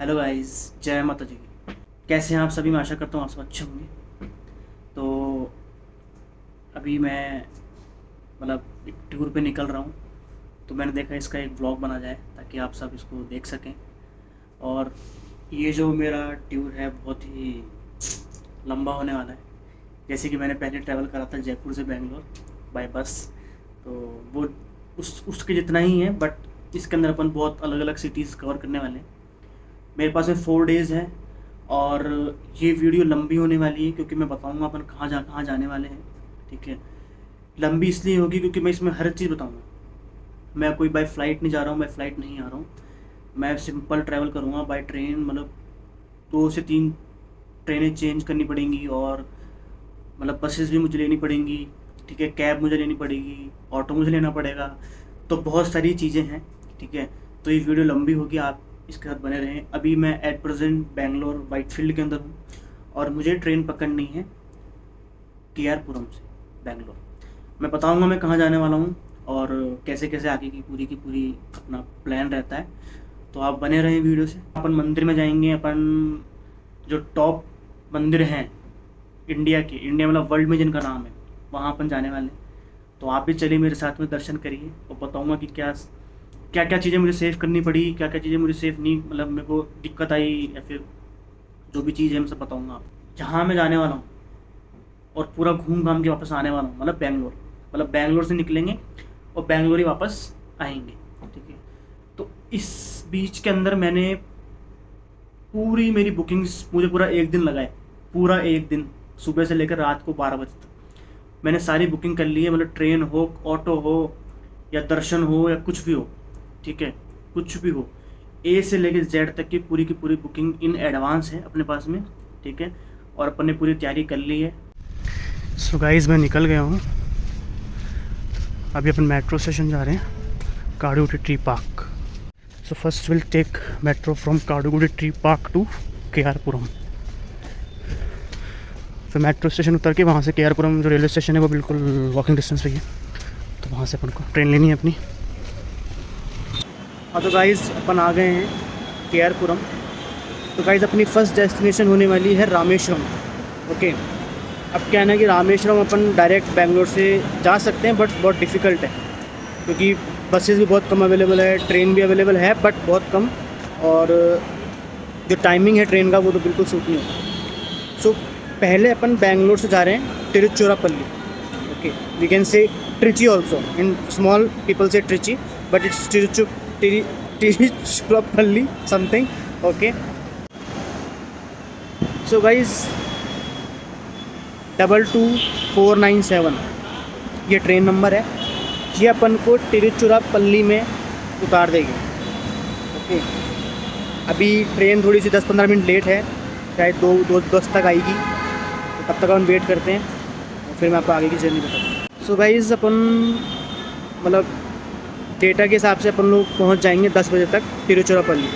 Hello guys, जय माता जी की। कैसे हैं आप सभी? मैं आशा करता हूँ आप सब अच्छे होंगे। तो अभी मैं एक टूर पे निकल रहा हूँ, तो मैंने देखा इसका एक ब्लॉग बना जाए ताकि आप सब इसको देख सकें। और ये जो मेरा टूर है बहुत ही लंबा होने वाला है। जैसे कि मैंने पहले ट्रैवल करा था जयपुर से बेंगलोर बाय बस, तो वो उसके जितना ही है, बट इसके अंदर अपन बहुत अलग अलग सिटीज़ कवर करने वाले हैं। मेरे पास में 4 डेज़ है और ये वीडियो लंबी होने वाली है क्योंकि मैं बताऊंगा अपन कहाँ जाने वाले हैं। ठीक है, लंबी इसलिए होगी क्योंकि मैं इसमें हर चीज़ बताऊंगा। मैं कोई बाय फ्लाइट नहीं जा रहा हूँ, बाय फ्लाइट नहीं आ रहा हूँ। मैं सिंपल ट्रैवल करूँगा बाय ट्रेन। 2 से 3 ट्रेनें चेंज करनी पड़ेंगी और बसेस भी मुझे लेनी पड़ेंगी। ठीक है, कैब मुझे लेनी पड़ेगी, ऑटो मुझे लेना पड़ेगा। तो बहुत सारी चीज़ें हैं। ठीक है, तो ये वीडियो लंबी होगी, आप इसके साथ बने रहें। अभी मैं एट प्रेजेंट बेंगलोर वाइटफील्ड के अंदर हूँ और मुझे ट्रेन पकड़नी है केआरपुरम से बेंगलोर। मैं बताऊँगा मैं कहाँ जाने वाला हूँ और कैसे कैसे आगे की पूरी अपना प्लान रहता है। तो आप बने रहें वीडियो से। अपन मंदिर में जाएंगे। अपन जो टॉप मंदिर हैं इंडिया वर्ल्ड में जिनका नाम है, वहाँ अपन जाने वाले हैं। तो आप भी चलिए मेरे साथ में, दर्शन करिए और बताऊँगा कि क्या क्या क्या चीज़ें मुझे सेव करनी पड़ी, क्या क्या चीज़ें मुझे सेव नहीं, मेरे को दिक्कत आई, या फिर जो भी चीज़ है मैं सब बताऊँगा आपको। जहाँ मैं जाने वाला हूँ और पूरा घूम घाम के वापस आने वाला हूँ, बेंगलोर। बेंगलोर से निकलेंगे और बेंगलोर ही वापस आएंगे। ठीक है, तो इस बीच के अंदर मैंने पूरी मेरी बुकिंग्स, मुझे पूरा एक दिन लगा है। पूरा एक दिन, सुबह से लेकर रात को 12 बजे तक मैंने सारी बुकिंग कर ली है। ट्रेन हो, ऑटो हो, या दर्शन हो, या कुछ भी हो। ठीक है, कुछ भी हो, ए से लेकर जेड तक की पूरी बुकिंग इन एडवांस है अपने पास में। ठीक है, और अपन ने पूरी तैयारी कर ली है। सो गाइस, मैं निकल गया हूँ। अभी अपन मेट्रो स्टेशन जा रहे हैं, Kadugodi tree park. So first will take metro from Kadugodi tree park to KR Puram. फिर मेट्रो स्टेशन उतर के वहाँ से केआरपुरम जो रेलवे स्टेशन है वो बिल्कुल वॉकिंग डिस्टेंस पे ही है, तो वहाँ से अपन को ट्रेन लेनी है अपनी। हाँ, तो गाइस अपन आ गए हैं केआरपुरम। तो गाइस अपनी फ़र्स्ट डेस्टिनेशन होने वाली है रामेश्वरम। ओके, अब क्या है ना कि रामेश्वरम अपन डायरेक्ट बेंगलोर से जा सकते हैं, बट बहुत डिफ़िकल्ट है क्योंकि बसेस भी बहुत कम अवेलेबल है, ट्रेन भी अवेलेबल है बट बहुत कम, और जो टाइमिंग है ट्रेन का वो तो बिल्कुल सूट नहीं होता। सो पहले अपन बेंगलोर से जा रहे हैं Tiruchirappalli. Okay, we can say Trichy also, in small people say Trichy, but it's Tiruchirappalli something. Okay, so guys 22497 ये ट्रेन नंबर है। ये अपन को तिरुचिरापल्ली में उतार देगी। ओके, अभी ट्रेन थोड़ी सी 10-15 मिनट लेट है, शायद 2:10 तक आएगी, तो तब तक अपन वेट करते हैं और फिर मैं आपको आगे की जर्नी बताता हूँ। सो गाइज अपन डेटा के हिसाब से अपन लोग पहुँच जाएंगे 10 बजे तक तिरुचिरापल्ली।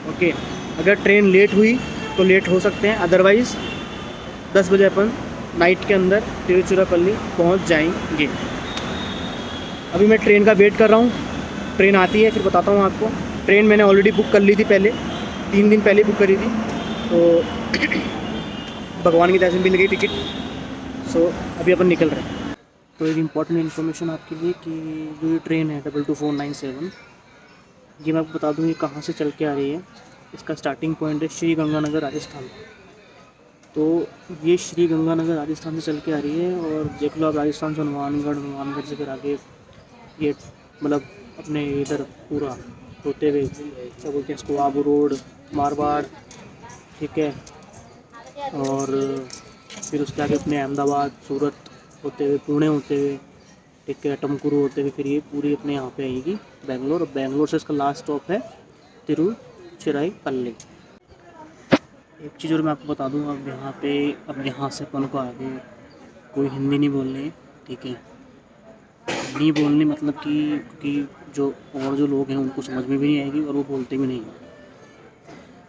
ओके, अगर ट्रेन लेट हुई तो लेट हो सकते हैं, अदरवाइज़ 10 बजे अपन नाइट के अंदर तिरुचिरापल्ली पहुँच जाएंगे। अभी मैं ट्रेन का वेट कर रहा हूँ, ट्रेन आती है फिर बताता हूँ आपको। ट्रेन मैंने ऑलरेडी बुक कर ली थी पहले, 3 दिन पहले बुक करी थी, तो भगवान की दया से मिल गई टिकट। सो अभी अपन निकल रहे हैं। तो एक इम्पॉर्टेंट इन्फॉर्मेशन आपके लिए कि जो ये ट्रेन है 22497, ये मैं आपको बता दूँ ये कहाँ से चल के आ रही है। इसका स्टार्टिंग पॉइंट है श्री गंगानगर राजस्थान। तो ये श्री गंगानगर राजस्थान से चल के आ रही है, और देख लो आप, राजस्थान से हनुमानगढ़ से फिर आगे ये अपने इधर पूरा होते हुए क्या बोलते हैं इसको, आबू रोड, मारवाड़। ठीक है, और फिर उसके आगे अपने अहमदाबाद, सूरत होते हुए, पुणे होते हुए, ठीक है, टमकुरू होते हुए, फिर ये पूरी अपने यहाँ पे आएगी बेंगलोर। और बेंगलोर से इसका लास्ट स्टॉप है तिरुचिरापल्ली। एक चीज़ और मैं आपको बता दूँ, अब यहाँ से अपन को आगे कोई हिंदी नहीं बोलनी है। ठीक है, नहीं बोलनी कि जो लोग हैं उनको समझ में भी नहीं आएगी और वो बोलते भी नहीं हैं।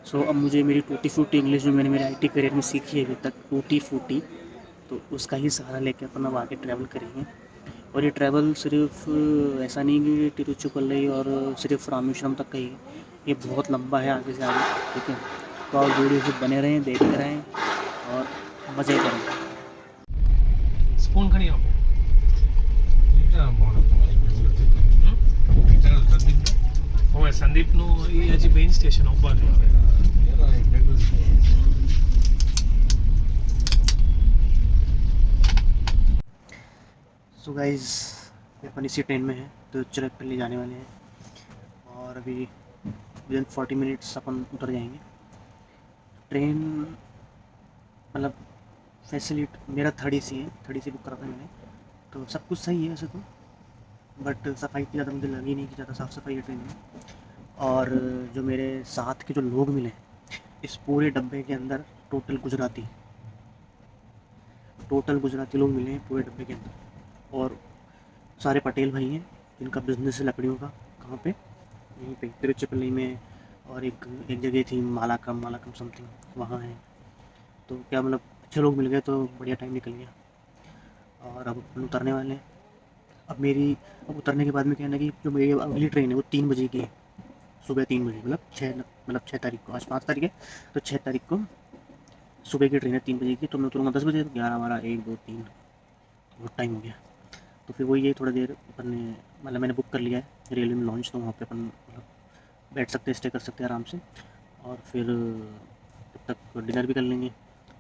सो अब मुझे मेरी टूटी फूटी इंग्लिश जो मैंने मेरे आईटी करियर में सीखी है अभी तक, टूटी फूटी, तो उसका ही सहारा लेकर अपन अब आगे ट्रैवल करेंगे। और ये ट्रैवल सिर्फ ऐसा नहीं कि तिरुचिरापल्ली और सिर्फ रामेश्वरम तक का ही है, ये बहुत लंबा है आगे से आगे, ठीक है। तो आप वीडियो से बने रहें, देखते रहें और मज़े करें। स्पून खड़ी हो સંદીપનું એ હજી મેઇન સ્ટેશન ઉપર જ આવે. सो गाइस अपन इसी ट्रेन में हैं तो चिरकपल्ली जाने वाले हैं और अभी विदिन 40 मिनट्स अपन उतर जाएंगे। ट्रेन मतलब फैसिलिटी मेरा थर्ड AC है, थर्ड AC बुक करा था मैंने, तो सब कुछ सही है वैसे तो, बट सफाई इतनी ज़्यादा मुझे लगी नहीं कि ज़्यादा साफ़ सफाई है ट्रेन में। और जो मेरे साथ के जो लोग मिले इस पूरे डब्बे के अंदर टोटल गुजराती लोग मिले हैं पूरे डब्बे के अंदर, और सारे पटेल भाई हैं जिनका बिजनेस है लकड़ियों का। कहाँ पे? यहीं पे तिरुचिरापल्ली में, और एक जगह थी मालाकम समथिंग, वहाँ है। तो क्या मतलब अच्छे लोग मिल गए तो बढ़िया टाइम निकल गया। और अब अपन उतरने वाले हैं। अब उतरने के बाद में कहना कि जो मेरी अगली ट्रेन है वो 3 बजे की है, सुबह 3 बजे, मतलब 6 तारीख को, आज 5 तारीख है तो 6 तारीख को सुबह की ट्रेन है 3 बजे की। तो मैं उतरूँगा 10 बजे, 11, 12, 1, 2, 3 बहुत टाइम हो गया। तो फिर वही है, थोड़ा देर अपन ने मतलब मैंने बुक कर लिया है रेलवे में लॉन्च, तो वहाँ पे अपन मतलब बैठ सकते हैं, स्टे कर सकते हैं आराम से, और फिर तब तक डिनर भी कर लेंगे,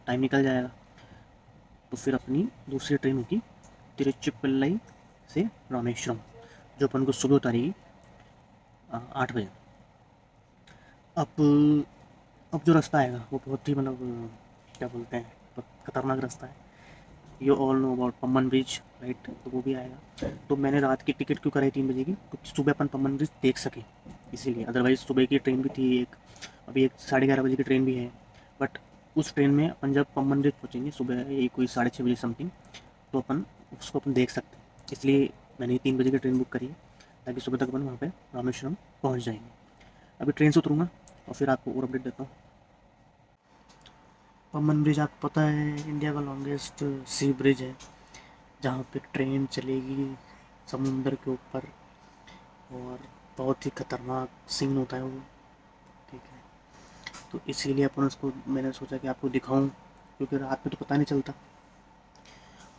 टाइम निकल जाएगा। तो फिर अपनी दूसरी ट्रेन होगी तिरुचिरापल्ली से रामेश्वरम, जो अपन को सुबह उतारेगी 8 बजे। अब जो रास्ता आएगा वो बहुत ही मतलब क्या बोलते हैं, बहुत खतरनाक रास्ता है। You all know about Pamban bridge, right? तो वो भी आएगा। तो मैंने रात की टिकट क्यों कराई 3 बजे की, क्योंकि सुबह अपन पम्बन ब्रिज देख सकें, इसीलिए। अदरवाइज़ सुबह की ट्रेन भी थी एक, अभी एक 11:30 बजे की ट्रेन भी है, बट उस ट्रेन में अपन जब पम्बन ब्रिज पहुँचेंगे सुबह यही कोई 6:30 बजे समथिंग, तो अपन उसको अपन देख सकते हैं। इसलिए मैंने 3 बजे की ट्रेन बुक करी है, ताकि सुबह तक अपन वहाँ पर रामेश्वरम पहुँच जाएंगे। अभी ट्रेन से उतरूँगा और फिर आपको और अपडेट देता हूँ। पम्बन ब्रिज आपको पता है इंडिया का लॉन्गेस्ट सी ब्रिज है, जहाँ पे ट्रेन चलेगी समुंदर के ऊपर, और बहुत ही खतरनाक सीन होता है वो, ठीक है। तो इसीलिए अपन उसको मैंने सोचा कि आपको दिखाऊं, क्योंकि रात में तो पता नहीं चलता,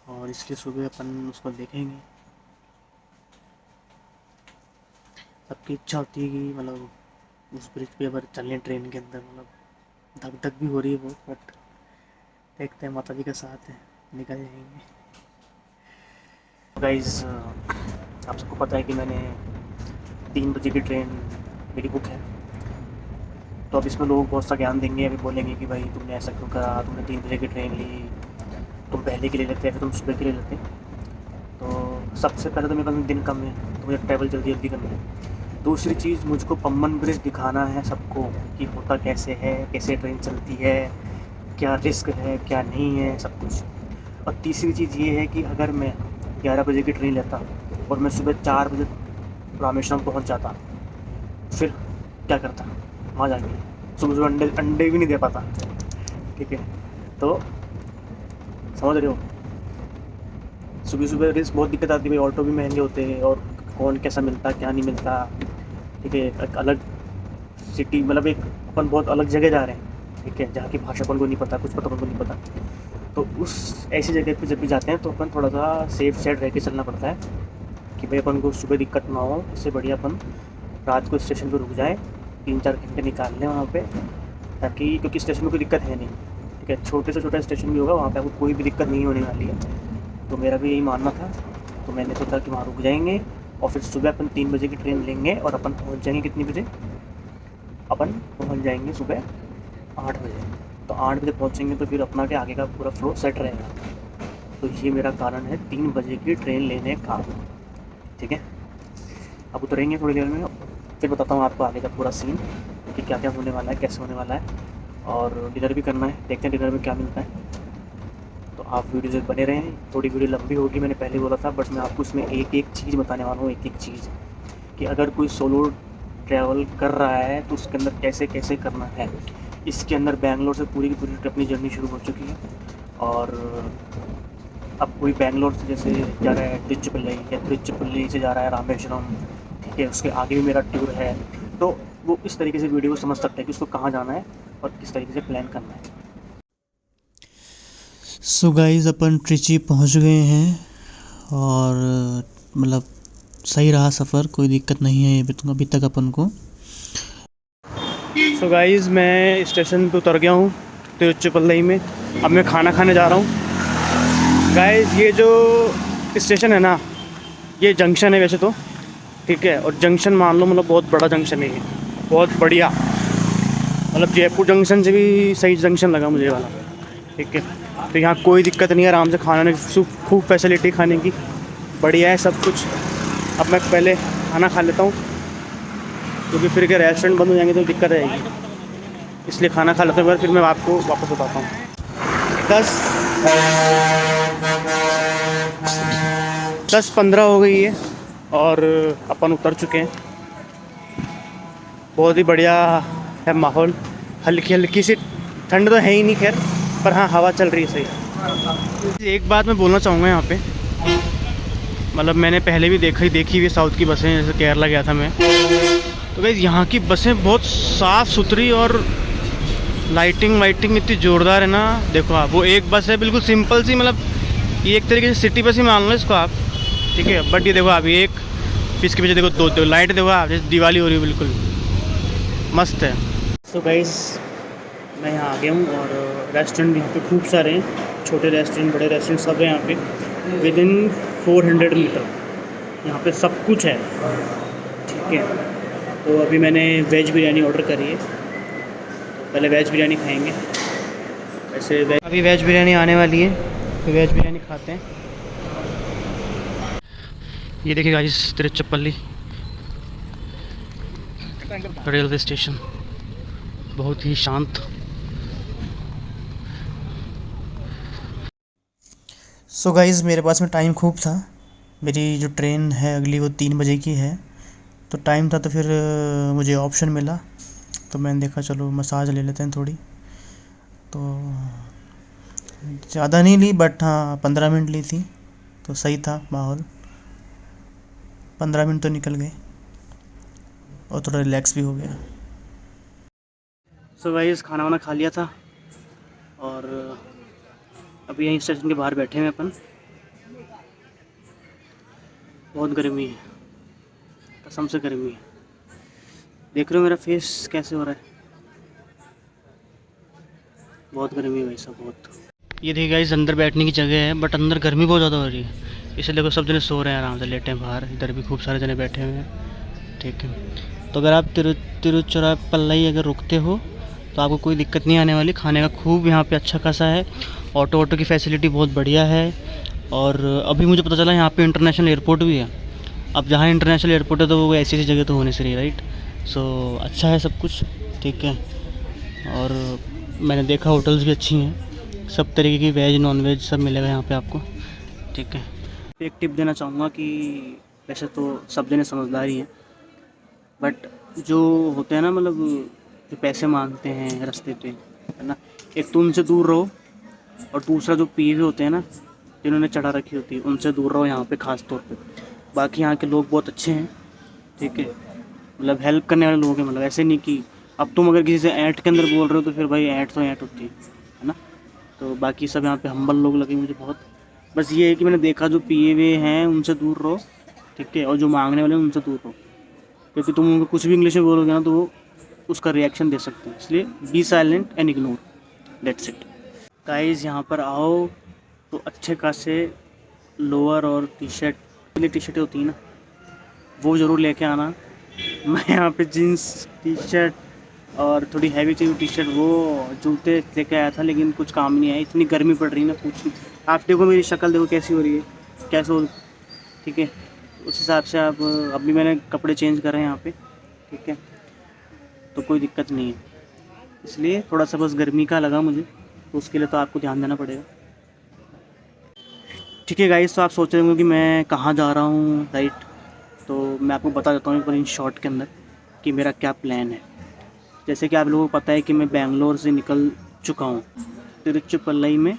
और इसलिए सुबह अपन उसको देखेंगे। सबकी इच्छा होती है कि मतलब उस ब्रिज पे अगर चलें ट्रेन के अंदर, मतलब धक धक भी हो रही है बहुत, बट देखते हैं, माता जी का साथ है, निकल जाएंगे। गाइस आप सबको पता है कि मैंने 3 बजे की ट्रेन मेरी बुक है, तो अब इसमें लोग बहुत सा ज्ञान देंगे, अभी बोलेंगे कि भाई तुमने ऐसा क्यों करा, तुमने 3 बजे की ट्रेन ली, तुम पहले के लिए लेते या फिर तुम सुबह के लिए लेते। तो सबसे पहले तो मेरे पास दिन कम है, तो मुझे ट्रैवल जल्दी जल्दी करना है। दूसरी चीज़, मुझको पम्बन ब्रिज दिखाना है सबको कि होता कैसे है, कैसे ट्रेन चलती है, क्या रिस्क है क्या नहीं है, सब कुछ। और तीसरी चीज़ ये है कि अगर मैं 11 बजे की ट्रेन लेता और मैं सुबह 4 बजे रामेश्वरम पहुंच जाता, फिर क्या करता वहाँ जाके? सुबह सुबह अंडे भी नहीं दे पाता, ठीक है। तो समझ रहे हो, सुबह सुबह रिस्क बहुत दिक्कत आती है भाई, ऑटो भी महंगे होते हैं, और कौन कैसा मिलता क्या नहीं मिलता, ठीक है। एक अलग सिटी, मतलब एक अपन बहुत अलग जगह जा रहे हैं, ठीक है, जहाँ की भाषा अपन को नहीं पता, कुछ पता अपन को नहीं पता। तो उस ऐसी जगह पे जब भी जाते हैं तो अपन थोड़ा सा सेफ साइड रह के चलना पड़ता है, कि भाई अपन को सुबह दिक्कत ना हो। इससे बढ़िया अपन रात को स्टेशन पर रुक जाएँ, 3-4 घंटे निकाल लें वहाँ पे, ताकि क्योंकि स्टेशन में कोई दिक्कत है नहीं, ठीक है। छोटे से छोटा स्टेशन भी होगा, वहाँ पे आपको कोई भी दिक्कत नहीं होने वाली है। तो मेरा भी यही मानना था, तो मैंने सोचा कि वहाँ रुक जाएंगे, और फिर सुबह अपन 3 बजे की ट्रेन लेंगे, और अपन पहुँच जाएंगे कितनी बजे? अपन पहुँच जाएंगे सुबह 8 बजे। तो 8 बजे पहुँचेंगे तो फिर अपना के आगे का पूरा फ्लो सेट रहेगा। तो ये मेरा कारण है 3 बजे की ट्रेन लेने का, ठीक है। अब उतरेंगे थोड़ी देर में, फिर बताता हूँ आपको आगे का पूरा सीन कि क्या क्या होने वाला है, कैसे होने वाला है, और डिनर भी करना है, देखते हैं डिनर में क्या मिलता है। तो आप वीडियो से बने रहें, थोड़ी वीडियो लंबी होगी, मैंने पहले बोला था, बट मैं आपको इसमें एक एक चीज़ बताने वाला हूँ, एक एक चीज़, कि अगर कोई सोलो ट्रैवल कर रहा है तो उसके अंदर कैसे कैसे करना है। इसके अंदर बैंगलोर से पूरी की पूरी अपनी जर्नी शुरू हो चुकी है, और अब कोई बैंगलोर से जैसे जा रहा है तिरुचिरापल्ली, या तिरुचिरापल्ली से जा रहा है रामेश्वरम, ठीक है, उसके आगे भी मेरा टूर है। तो वो इस तरीके से वीडियो को समझ सकता है कि उसको कहाँ जाना है और किस तरीके से प्लान करना है। सो गाइस अपन ट्रिची पहुंच गए हैं और मतलब सही रहा सफ़र, कोई दिक्कत नहीं है अभी तक अपन को। सो गाइस मैं स्टेशन पे उतर गया हूँ तिरुचिरापल्ली में। अब मैं खाना खाने जा रहा हूँ। गाइस ये जो स्टेशन है ना, ये जंक्शन है वैसे तो, ठीक है। और जंक्शन मान लो मतलब बहुत बड़ा जंक्शन है ये, बहुत बढ़िया, मतलब जयपुर जंक्शन से भी सही जंक्शन लगा मुझे वाला, ठीक है। तो यहाँ कोई दिक्कत नहीं है, आराम से खाना खूब फैसिलिटी खाने की, बढ़िया है सब कुछ। अब मैं पहले खाना खा लेता हूँ क्योंकि फिर के रेस्टोरेंट बंद हो जाएंगे तो दिक्कत रहेगी, इसलिए खाना खा लेता हूँ, फिर मैं आपको वापस बताता हूँ। 10:15 हो गई है और अपन उतर चुके हैं। बहुत ही बढ़िया है माहौल, हल्की हल्की सी ठंड तो है ही नहीं खैर, पर हाँ हवा चल रही है सही। एक बात मैं बोलना चाहूँगा यहाँ पे, मतलब मैंने पहले भी देखी हुई साउथ की बसें, जैसे केरला गया था मैं, तो गाइस यहाँ की बसें बहुत साफ़ सुथरी और लाइटिंग इतनी ज़ोरदार है ना। देखो आप, वो एक बस है बिल्कुल सिंपल सी, मतलब ये एक तरीके से सिटी बस ही मान लो इसको आप, ठीक है। बट ये देखो आप, ये एक इसके पीछे देखो दो लाइट देखो आप, जैसे दिवाली हो रही है, बिल्कुल मस्त है। सो गाइस मैं यहाँ आ गया हूँ और रेस्टोरेंट यहाँ पे खूब सारे हैं, छोटे रेस्टोरेंट बड़े रेस्टोरेंट सब है यहाँ पे। विदिन 400 मीटर यहाँ पे सब कुछ है, ठीक है। तो अभी मैंने वेज बिरयानी ऑर्डर करी है, पहले वेज बिरयानी खाएंगे। वैसे अभी वेज बिरयानी आने वाली है, तो वेज बिरयानी खाते हैं। ये देखिए गाइस तिरुचिरापल्ली रेलवे स्टेशन, बहुत ही शांत। सो गाइस मेरे पास में टाइम खूब था, मेरी जो ट्रेन है अगली वो 3 बजे की है, तो टाइम था तो फिर मुझे ऑप्शन मिला, तो मैंने देखा चलो मसाज ले लेते हैं थोड़ी। तो ज़्यादा नहीं ली, बट हाँ 15 मिनट ली थी, तो सही था माहौल। 15 मिनट तो निकल गए और थोड़ा रिलैक्स भी हो गया। सो गाइस खाना वाना खा लिया था और अभी यहीं स्टेशन के बाहर बैठे हैं अपन। बहुत गर्मी है, कसम से गर्मी है। देख रहे हो मेरा फेस कैसे हो रहा है, बहुत गर्मी है भाई साहब, बहुत। ये देखिए गाइस अंदर बैठने की जगह है, बट अंदर गर्मी बहुत ज़्यादा हो रही है, इसलिए देखो सब जने सो रहे हैं, आराम से लेटे हैं बाहर। इधर भी खूब सारे जने बैठे हुए हैं, ठीक है। तो अगर आप तिरुचिरापल्ली अगर रुकते हो तो आपको कोई दिक्कत नहीं आने वाली, खाने का खूब यहाँ पे अच्छा खासा है, ऑटो की फैसिलिटी बहुत बढ़िया है। और अभी मुझे पता चला यहाँ पे इंटरनेशनल एयरपोर्ट भी है। अब जहाँ इंटरनेशनल एयरपोर्ट है तो वो ऐसी जगह तो होनी चाहिए, राइट। सो अच्छा है सब कुछ, ठीक है। और मैंने देखा होटल्स भी अच्छी हैं, सब तरीके की वेज नॉन वेज सब मिलेगा यहाँ पे आपको, ठीक है। एक टिप देना चाहूँगा कि वैसे तो सब जने समझदार ही हैं, बट जो होते हैं ना, मतलब जो पैसे मांगते हैं रास्ते पे, है ना, एक तो उनसे दूर रहो, और दूसरा जो पीए हुए होते हैं ना, जिन्होंने चढ़ा रखी होती है, उनसे दूर रहो यहाँ पे ख़ास तौर पे। बाकी यहाँ के लोग बहुत अच्छे हैं, ठीक है, मतलब हेल्प करने वाले लोग हैं, मतलब ऐसे नहीं कि अब तुम अगर किसी से ऐंठ के अंदर बोल रहे हो तो फिर भाई ऐंठ तो ऐंठ होती है ना। तो बाकी सब यहाँ पे हम्बल लोग लगे मुझे बहुत। बस ये है कि मैंने देखा जो पिए हुए हैं उनसे दूर रहो, ठीक है, और जो मांगने वाले हैं उनसे दूर रहो, क्योंकि तुम उनको कुछ भी इंग्लिश में बोलोगे ना तो वो उसका रिएक्शन दे सकते हैं, इसलिए be silent and ignore, that's it. Guys यहाँ पर आओ तो अच्छे खासे लोअर और टी शर्ट होती है ना, वो ज़रूर लेके आना। मैं यहाँ पे जीन्स टी शर्ट और थोड़ी हैवी चाहिए टी शर्ट, वो जूते लेके आया था, लेकिन कुछ काम नहीं आया, इतनी गर्मी पड़ रही है ना पूछी। आप देखो मेरी शक्ल देखो कैसी हो रही है, कैसे हो, ठीक है। उस हिसाब से आप, अभी मैंने कपड़े चेंज करे हैं यहाँ पे, ठीक है, तो कोई दिक्कत नहीं है। इसलिए थोड़ा सा बस गर्मी का लगा मुझे, तो उसके लिए तो आपको ध्यान देना पड़ेगा, ठीक है गाइस। तो आप सोच रहे होंगे कि मैं कहाँ जा रहा हूँ, राइट। तो मैं आपको बता देता हूँ एक बार इन शॉर्ट के अंदर कि मेरा क्या प्लान है। जैसे कि आप लोगों को पता है कि मैं बेंगलोर से निकल चुका हूँ, तिरुचिरापल्ली में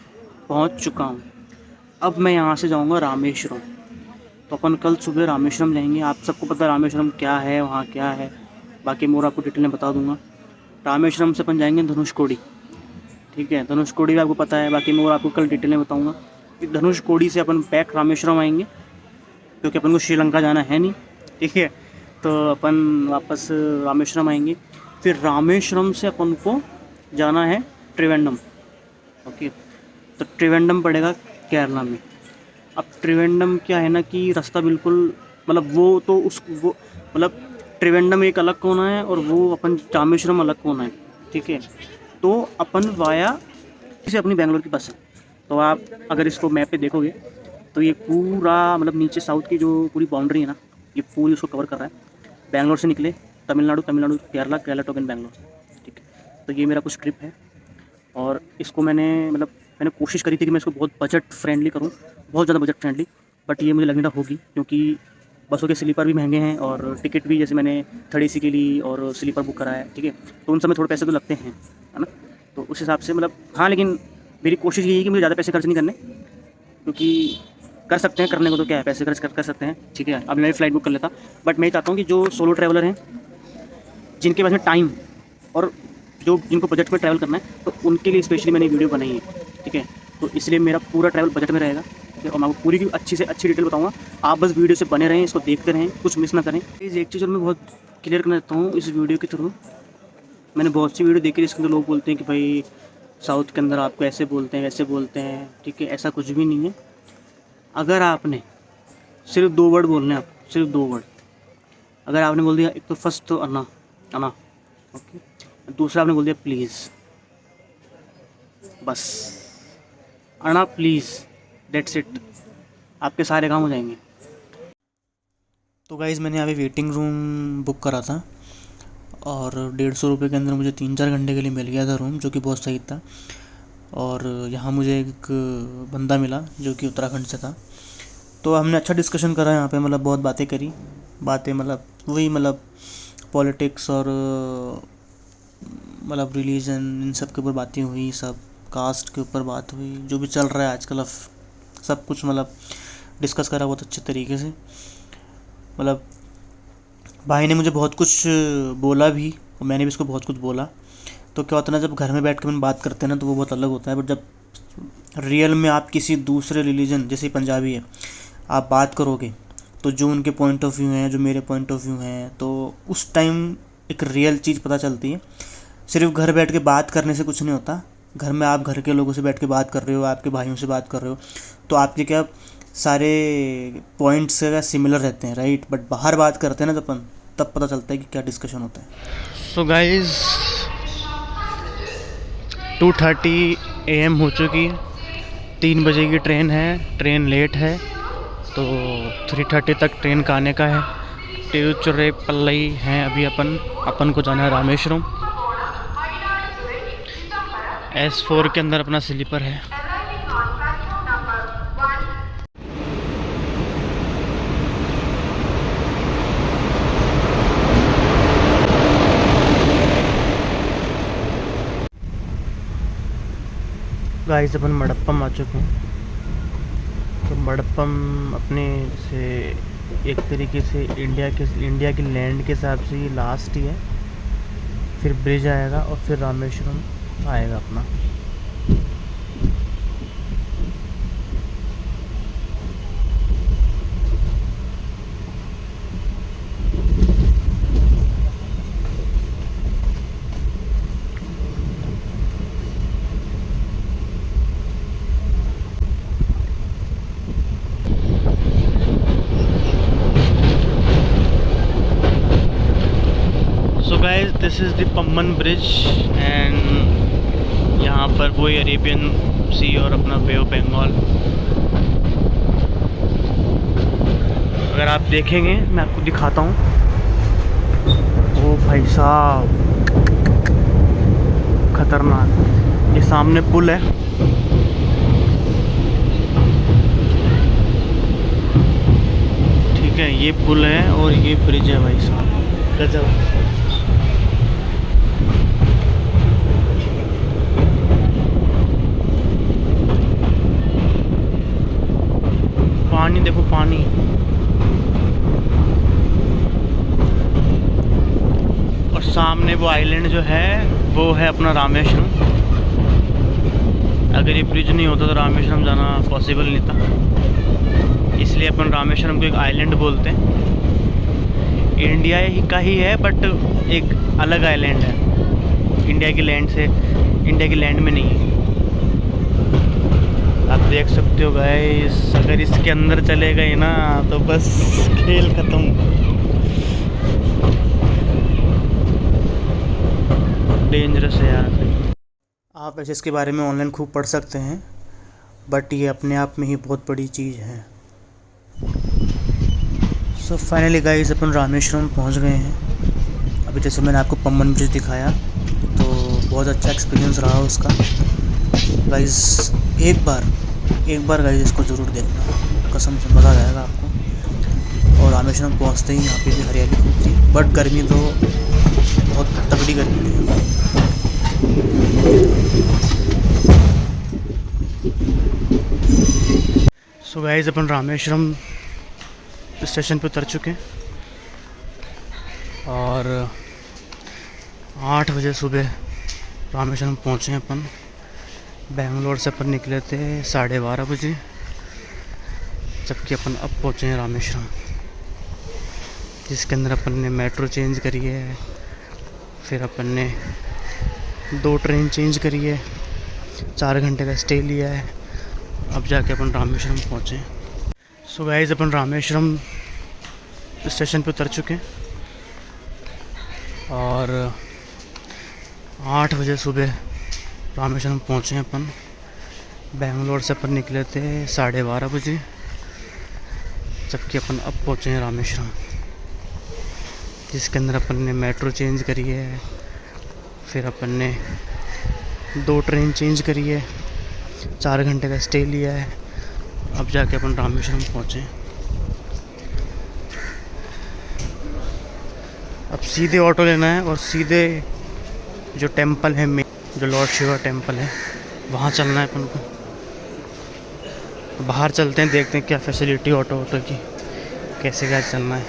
पहुँच चुका हूँ। अब मैं यहाँ से जाऊँगा रामेश्वरम, तो अपन कल सुबह रामेश्वरम जाएंगे। आप सबको पता है रामेश्वरम क्या है, वहाँ क्या है, बाकी मैं और आपको डिटेल में बता दूंगा। रामेश्वरम से अपन जाएंगे धनुषकोडी, ठीक है, धनुषकोडी भी आपको पता है, बाकी मैं और आपको कल डिटेल में बताऊँगा कि धनुषकोडी से अपन बैक रामेश्वरम आएंगे, क्योंकि अपन को श्रीलंका जाना है नहीं, ठीक है। तो अपन वापस रामेश्वरम आएंगे, फिर रामेश्वरम से अपन को जाना है त्रिवेंद्रम, ओके। तो त्रिवेंद्रम पड़ेगा केरला में। अब त्रिवेंद्रम क्या है ना कि रास्ता बिल्कुल मतलब वो तो वो मतलब त्रिवेंद्रम एक अलग कोना है और वो अपन रामेश्वरम अलग कोना है, ठीक है। तो अपन वाया इसे अपनी बेंगलोर की बस है, तो आप अगर इसको मैप पे देखोगे तो ये पूरा मतलब नीचे साउथ की जो पूरी बाउंड्री है ना, ये पूरी उसको कवर कर रहा है। बेंगलोर से निकले तमिलनाडु, तमिलनाडु केरला, केरला टू बेंगलोर, ठीक है। तो ये मेरा कुछ ट्रिप है और इसको मैंने कोशिश करी थी कि मैं इसको बहुत बजट फ्रेंडली करूं, बहुत ज़्यादा बजट फ्रेंडली, बट ये मुझे लगने होगी क्योंकि बसों के स्लीपर भी महंगे हैं और टिकट भी, जैसे मैंने 3rd AC के लिए और स्लीपर बुक करा है, ठीक है, तो उन सब में थोड़े पैसे तो लगते हैं, है ना। तो उस हिसाब से हाँ, लेकिन मेरी कोशिश यही है कि मुझे ज़्यादा पैसे खर्च नहीं करने, क्योंकि कर सकते हैं, करने को तो क्या है, पैसे खर्च कर सकते हैं, ठीक है। अभी मैं फ़्लाइट बुक कर लेता, बट मैं चाहता हूँ कि जो सोलो ट्रैवलर हैं, जिनके पास में टाइम और जिनको बजट में ट्रैवल करना है, तो उनके लिए स्पेशली मैंने वीडियो बनाई है, ठीक है। तो इसलिए मेरा पूरा ट्रैवल बजट में रहेगा, ठीक है, और मैं आपको पूरी की अच्छी से अच्छी डिटेल बताऊंगा। आप बस वीडियो से बने रहें, इसको देखते रहें, कुछ मिस ना करें। एक चीज़ और मैं बहुत क्लियर करना चाहता हूँ इस वीडियो के थ्रू। मैंने बहुत सी वीडियो देखी जिसके अंदर लोग बोलते हैं कि भाई साउथ के अंदर आपको ऐसे बोलते हैं, वैसे बोलते हैं, ठीक है। ऐसा कुछ भी नहीं है। अगर आपने सिर्फ 2 वर्ड बोलने हैं, आप सिर्फ 2 वर्ड, अगर आपने बोल दिया, एक तो फर्स्ट तो अन्ना, ओके, दूसरा आपने बोल दिया प्लीज़, बस अन्ना प्लीज़, डेट्स इट, आपके सारे काम हो जाएंगे। तो गाइज़ मैंने यहाँ पे वेटिंग रूम बुक करा था और 150 रुपये के अंदर मुझे 3-4 घंटे के लिए मिल गया था रूम, जो कि बहुत सही था। और यहाँ मुझे एक बंदा मिला जो कि उत्तराखंड से था, तो हमने अच्छा डिस्कशन करा यहाँ पे, बहुत बातें करी, बातें वही पॉलिटिक्स और रिलीजन, इन सब के ऊपर बातें हुई, सब कास्ट के ऊपर बात हुई, जो भी चल रहा है आजकल, अब सब कुछ डिस्कस करा बहुत अच्छे तरीके से। भाई ने मुझे बहुत कुछ बोला भी और मैंने भी इसको बहुत कुछ बोला। तो क्या होता है ना, जब घर में बैठ कर हम बात करते हैं ना, तो वो बहुत अलग होता है, बट जब रियल में आप किसी दूसरे रिलीजन, जैसे पंजाबी है, आप बात करोगे, तो जो उनके पॉइंट ऑफ व्यू हैं, जो मेरे पॉइंट ऑफ व्यू हैं, तो उस टाइम एक रियल चीज़ पता चलती है। सिर्फ घर बैठ के बात करने से कुछ नहीं होता। घर में आप घर के लोगों से बैठ के बात कर रहे हो, आपके भाइयों से बात कर रहे हो, तो आपके क्या सारे पॉइंट्स सिमिलर रहते हैं, राइट। बट बाहर बात करते हैं ना, तब पता चलता है कि क्या डिस्कशन होता है। सो गाइज़ 2:30 AM हो चुकी है, 3 बजे की ट्रेन है, ट्रेन लेट है, तो 3:30 तक ट्रेन का आने का है। तिरुचिरापल्ली हैं अभी अपन को जाना है रामेश्वरम। S4 के अंदर अपना स्लीपर है। गाइस अपन मडप्पम आ चुके हैं। तो मडप्पम अपने से एक तरीके से इंडिया की लैंड के हिसाब से ये लास्ट ही है, फिर ब्रिज आएगा और फिर रामेश्वरम आएगा अपना। Guys this is the Pamban bridge and यहाँ पर वही अरेबियन सी और अपना बे ऑफ बंगाल। अगर आप देखेंगे, मैं आपको दिखाता हूँ। ओ भाई साहब खतरनाक, ये सामने पुल है, ठीक है, ये पुल है और ये ब्रिज है भाई साहब, गजब। पानी देखो, पानी सामने वो आइलैंड जो है वो है अपना रामेश्वरम। अगर ये ब्रिज नहीं होता तो रामेश्वरम जाना पॉसिबल नहीं था, इसलिए अपन रामेश्वरम को एक आइलैंड बोलते हैं। इंडिया ही का ही है बट एक अलग आइलैंड है, इंडिया की लैंड से, इंडिया की लैंड में नहीं है। आप देख सकते हो गाइस, अगर इसके अंदर चले गए ना तो बस खेल ख़त्म। डेंजरस है यार। आप ऐसे इसके बारे में ऑनलाइन खूब पढ़ सकते हैं, बट ये अपने आप में ही बहुत बड़ी चीज़ है। सो फाइनली गाइस अपन रामेश्वरम पहुंच गए हैं। अभी जैसे मैंने आपको पम्बन ब्रिज दिखाया तो बहुत अच्छा एक्सपीरियंस रहा उसका। गाइस एक बार गाइस इसको ज़रूर देखना, कसम से मज़ा आ जाएगा आपको। और रामेश्वरम पहुंचते ही यहाँ पे भी हरियाली खूब थी, बट गर्मी तो बहुत तगड़ी गर्मी थी। सो गाइस अपन रामेश्वरम स्टेशन पे उतर चुके हैं और 8 बजे सुबह रामेश्वरम पहुँचे अपन। बेंगलोर से अपन निकले थे 12:30 बजे, जबकि अपन अब पहुँचे हैं रामेश्वरम, जिसके अंदर अपन ने मेट्रो चेंज करी है, फिर अपन ने 2 ट्रेन चेंज करी है, 4 घंटे का स्टे लिया है, अब जाके अपन रामेश्वरम पहुँचे। सो गाइस अपन रामेश्वरम स्टेशन पे उतर चुके हैं और 8 बजे सुबह रामेश्वरम पहुँचे हैं अपन। बेंगलोर से अपन निकले थे 12:30 बजे, जबकि अपन अब पहुँचे हैं रामेश्वरम, जिसके अंदर अपन ने मेट्रो चेंज करी है, फिर अपन ने 2 ट्रेन चेंज करी है, 4 घंटे का स्टे लिया है, अब जाके अपन रामेश्वरम पहुँचे। अब सीधे ऑटो लेना है और सीधे जो टेंपल है, जो लॉर्ड शिवा टेंपल है, वहाँ चलना है अपन को। बाहर चलते हैं, देखते हैं क्या फैसिलिटी ऑटो की, कैसे क्या चलना है।